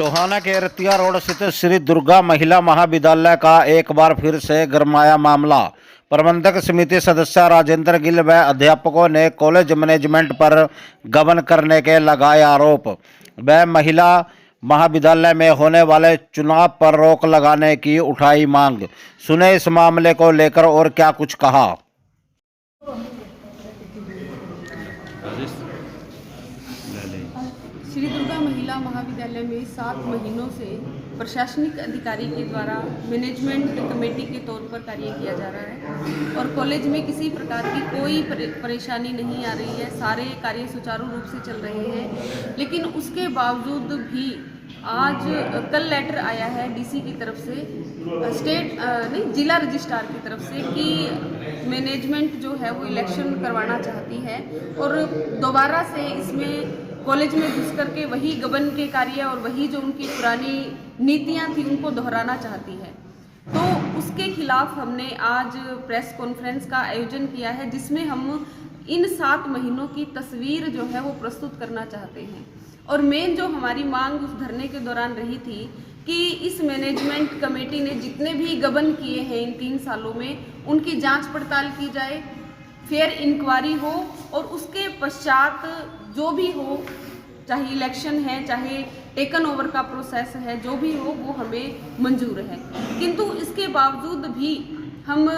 टोहाना के रतिया रोड स्थित श्री दुर्गा महिला महाविद्यालय का एक बार फिर से गरमाया मामला। प्रबंधक समिति सदस्य राजेंद्र गिल व अध्यापकों ने कॉलेज मैनेजमेंट पर गबन करने के लगाए आरोप व महिला महाविद्यालय में होने वाले चुनाव पर रोक लगाने की उठाई मांग। सुने इस मामले को लेकर और क्या कुछ कहा। श्री दुर्गा महिला महाविद्यालय में 7 महीनों से प्रशासनिक अधिकारी के द्वारा मैनेजमेंट कमेटी के तौर पर कार्य किया जा रहा है और कॉलेज में किसी प्रकार की कोई परेशानी नहीं आ रही है। सारे कार्य सुचारू रूप से चल रहे हैं, लेकिन उसके बावजूद भी आज कल लेटर आया है डीसी की तरफ से, जिला रजिस्ट्रार की तरफ से कि मैनेजमेंट जो है वो इलेक्शन करवाना चाहती है और दोबारा से इसमें कॉलेज में घुस करके वही गबन के कार्य और वही जो उनकी पुरानी नीतियां थी उनको दोहराना चाहती है। तो उसके खिलाफ हमने आज प्रेस कॉन्फ्रेंस का आयोजन किया है, जिसमें हम इन 7 महीनों की तस्वीर जो है वो प्रस्तुत करना चाहते हैं। और मेन जो हमारी मांग उस धरने के दौरान रही थी कि इस मैनेजमेंट कमेटी ने जितने भी गबन किए हैं इन 3 सालों में उनकी जांच पड़ताल की जाए, फेयर इंक्वायरी हो और उसके पश्चात जो भी हो, चाहे इलेक्शन है चाहे टेकन ओवर का प्रोसेस है, जो भी हो वो हमें मंजूर है। किंतु इसके बावजूद भी हम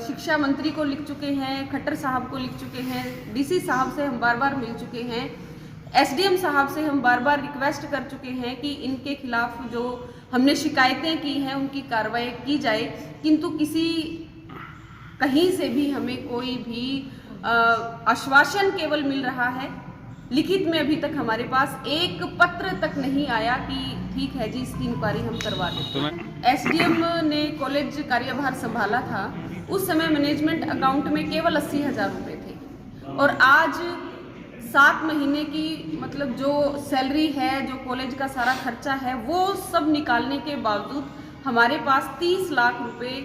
शिक्षा मंत्री को लिख चुके हैं, खट्टर साहब को लिख चुके हैं, डीसी साहब से हम बार बार मिल चुके हैं, एसडीएम साहब से हम बार बार रिक्वेस्ट कर चुके हैं कि इनके खिलाफ जो हमने शिकायतें की हैं उनकी कार्रवाई की जाए। किंतु कहीं से भी हमें कोई भी आश्वासन केवल मिल रहा है, लिखित में अभी तक हमारे पास एक पत्र तक नहीं आया कि ठीक है जी इसकी इंक्वायरी हम करवा दें। एसडीएम ने कॉलेज कार्यभार संभाला था, उस समय मैनेजमेंट अकाउंट में केवल 80,000 रुपये थे और आज 7 महीने की मतलब जो सैलरी है, जो कॉलेज का सारा खर्चा है, वो सब निकालने के बावजूद हमारे पास 30 लाख रुपए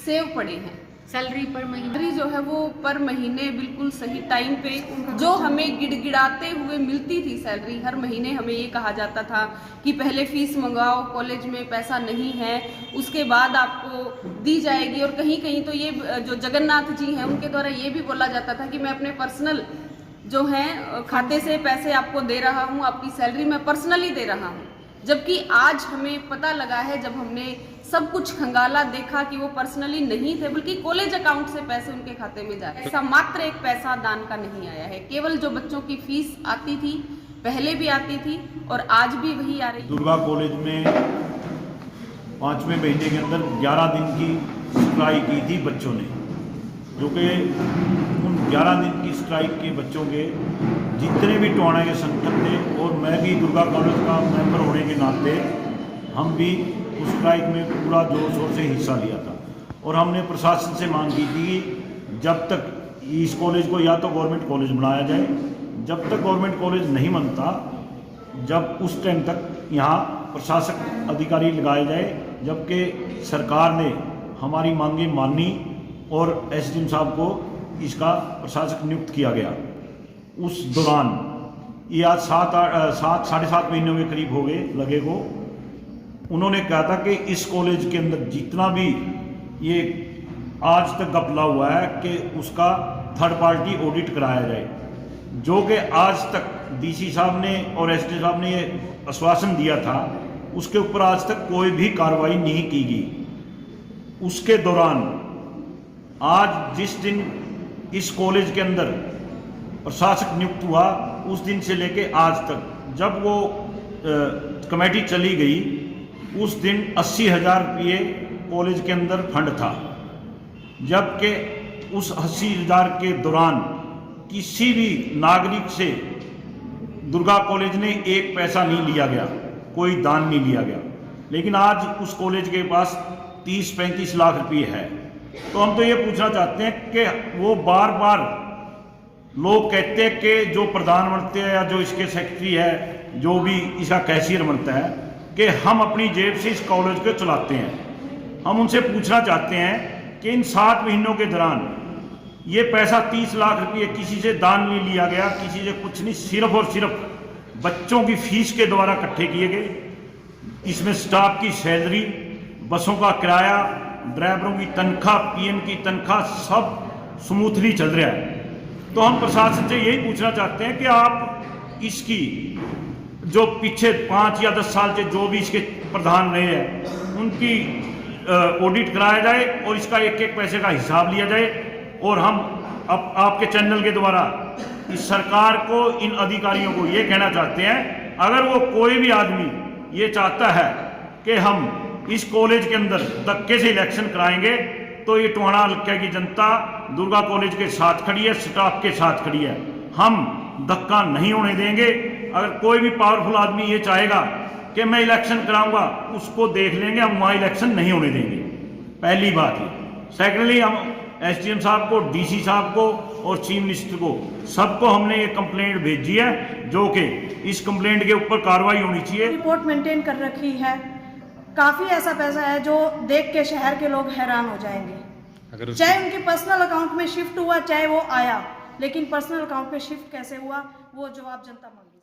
सेव पड़े हैं। सैलरी पर महीने जो है वो पर महीने बिल्कुल सही टाइम पे जो हमें गिड़गिड़ाते हुए मिलती थी सैलरी, हर महीने हमें ये कहा जाता था कि पहले फीस मंगाओ, कॉलेज में पैसा नहीं है, उसके बाद आपको दी जाएगी। और कहीं कहीं तो ये जो जगन्नाथ जी हैं उनके द्वारा ये भी बोला जाता था कि मैं अपने पर्सनल जो है खाते से पैसे आपको दे रहा हूँ, आपकी सैलरी मैं पर्सनली दे रहा हूँ। जबकि आज हमें पता लगा है, जब हमने सब कुछ खंगाला, देखा कि वो पर्सनली नहीं थे बल्कि कॉलेज अकाउंट से पैसे उनके खाते में जा रहे। ऐसा मात्र एक पैसा दान का नहीं आया है। केवल जो बच्चों की फीस आती थी, पहले भी आती थी और आज भी वही आ रही। दुर्गा कॉलेज में 5वें महीने के अंदर 11 दिन की स्ट्राइक की थी बच्चों ने, जो कि उन 11 दिन की स्ट्राइक के बच्चों के जितने भी टोहाना के संगठन थे और मैं भी दुर्गा कॉलेज का मेंबर होने के नाते हम भी उस स्ट्राइक में पूरा जोर शोर से हिस्सा लिया था। और हमने प्रशासन से मांग की थी कि जब तक इस कॉलेज को या तो गवर्नमेंट कॉलेज बनाया जाए, जब तक गवर्नमेंट कॉलेज नहीं बनता जब उस टाइम तक यहाँ प्रशासक अधिकारी लगाए जाए। जबकि सरकार ने हमारी मांगें मानी और एसडीएम साहब को इसका प्रशासक नियुक्त किया गया। उस दौरान ये आज 7-7.5 महीनों के करीब हो गए लगे को। उन्होंने कहा था कि इस कॉलेज के अंदर जितना भी ये आज तक घपला हुआ है कि उसका थर्ड पार्टी ऑडिट कराया जाए, जो कि आज तक डीसी साहब ने और एसडी साहब ने ये आश्वासन दिया था, उसके ऊपर आज तक कोई भी कार्रवाई नहीं की गई। उसके दौरान आज जिस दिन इस कॉलेज के अंदर प्रशासक नियुक्त हुआ, उस दिन से लेके आज तक जब वो कमेटी चली गई, उस दिन 80,000 रुपये कॉलेज के अंदर फंड था। जबकि उस 80,000 के दौरान किसी भी नागरिक से दुर्गा कॉलेज ने एक पैसा नहीं लिया गया, कोई दान नहीं लिया गया। लेकिन आज उस कॉलेज के पास 30-35 लाख रुपये है। तो हम तो ये पूछना चाहते हैं कि वो बार बार लोग कहते हैं कि जो प्रधान बनते हैं या जो इसके सेक्रेटरी है, जो भी इसका कैशियर बनता है, कि हम अपनी जेब से इस कॉलेज को चलाते हैं। हम उनसे पूछना चाहते हैं कि इन 7 महीनों के दौरान ये पैसा 30 लाख रुपये किसी से दान नहीं लिया गया, किसी से कुछ नहीं, सिर्फ और सिर्फ बच्चों की फीस के द्वारा इकट्ठे किए गए। इसमें स्टाफ की सैलरी, बसों का किराया, ड्राइवरों की तनख्वाह, पीएन की तनख्वाह सब स्मूथली चल रहा है। तो हम प्रशासन से यही पूछना चाहते हैं कि आप इसकी जो पीछे 5 या 10 साल से जो भी इसके प्रधान रहे हैं उनकी ऑडिट कराया जाए और इसका एक एक पैसे का हिसाब लिया जाए। और हम अब आपके चैनल के द्वारा इस सरकार को, इन अधिकारियों को ये कहना चाहते हैं, अगर वो कोई भी आदमी ये चाहता है कि हम इस कॉलेज के अंदर धक्के से इलेक्शन कराएंगे तो ये टोहाना हल्के की जनता दुर्गा कॉलेज के साथ खड़ी है, स्टाफ के साथ खड़ी है। हम धक्का नहीं होने देंगे। अगर कोई भी पावरफुल आदमी ये चाहेगा कि मैं इलेक्शन कराऊंगा, उसको देख लेंगे, हम वहाँ इलेक्शन नहीं होने देंगे। पहली बात है। सेकेंडली, हम एसडीएम साहब को, डीसी साहब को और चीफ मिनिस्टर को, सबको हमने ये कंप्लेंट भेजी है, जो कि इस कंप्लेंट के ऊपर कार्रवाई होनी चाहिए। रिपोर्ट मेंटेन कर रखी है। काफ़ी ऐसा पैसा है जो देख के शहर के लोग हैरान हो जाएंगे। चाहे उनके पर्सनल अकाउंट में शिफ्ट हुआ, चाहे वो आया, लेकिन पर्सनल अकाउंट में शिफ्ट कैसे हुआ वो जवाब जनता मांगी।